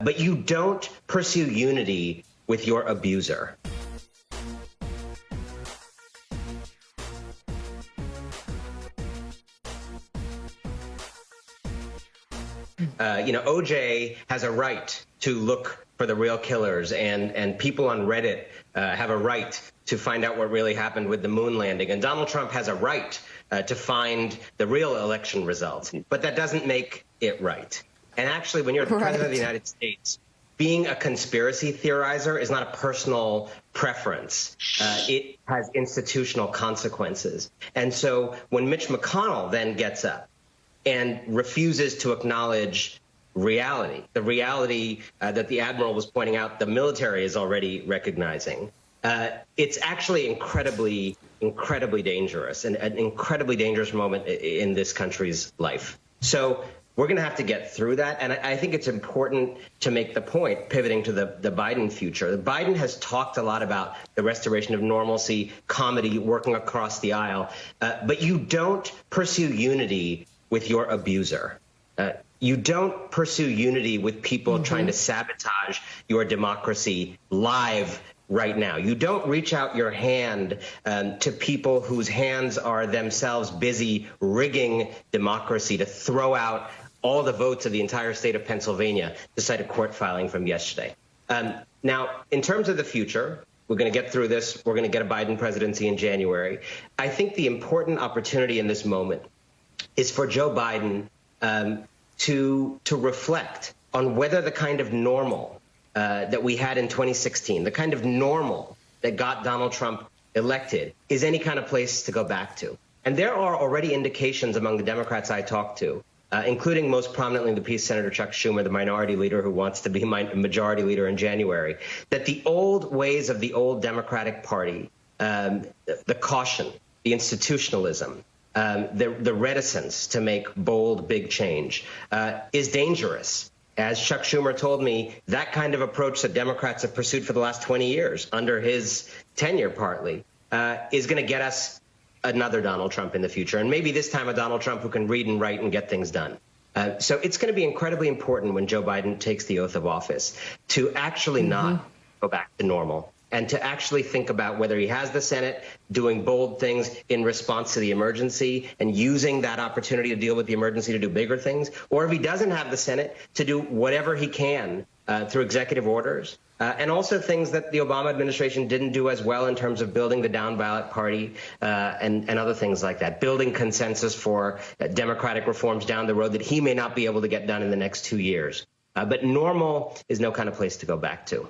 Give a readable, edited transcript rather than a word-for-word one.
but you don't pursue unity with your abuser. OJ has a right to look for the real killers, and people on Reddit have a right to find out what really happened with the moon landing. And Donald Trump has a right to find the real election results. But that doesn't make it right. And actually, when you're the president of the United States, being a conspiracy theorizer is not a personal preference. It has institutional consequences. And so when Mitch McConnell then gets up and refuses to acknowledge reality, the reality that the admiral was pointing out the military is already recognizing, it's actually incredibly dangerous, and an incredibly dangerous moment in this country's life. So we're going to have to get through that. And I think it's important to make the point, pivoting to the Biden future. Biden has talked a lot about the restoration of normalcy, comedy, working across the aisle. But you don't pursue unity with your abuser. You don't pursue unity with people trying to sabotage your democracy live right now. You don't reach out your hand to people whose hands are themselves busy rigging democracy to throw out all the votes of the entire state of Pennsylvania, to cite a court filing from yesterday. Now, in terms of the future, we're going to get through this. We're going to get a Biden presidency in January. I think the important opportunity in this moment is for Joe Biden to reflect on whether the kind of normal that we had in 2016, the kind of normal that got Donald Trump elected, is any kind of place to go back to. And there are already indications among the Democrats I talked to, including most prominently the piece Senator Chuck Schumer, the minority leader who wants to be majority leader in January, that the old ways of the old Democratic Party, the caution, the institutionalism, the reticence to make bold, big change is dangerous. As Chuck Schumer told me, that kind of approach that Democrats have pursued for the last 20 years, under his tenure partly, is going to get us another Donald Trump in the future. And maybe this time a Donald Trump who can read and write and get things done. So it's going to be incredibly important when Joe Biden takes the oath of office to actually not go back to normal, and to actually think about whether he has the Senate doing bold things in response to the emergency and using that opportunity to deal with the emergency to do bigger things, or if he doesn't have the Senate, to do whatever he can through executive orders, and also things that the Obama administration didn't do as well in terms of building the down ballot party and other things like that, building consensus for democratic reforms down the road that he may not be able to get done in the next 2 years. But normal is no kind of place to go back to.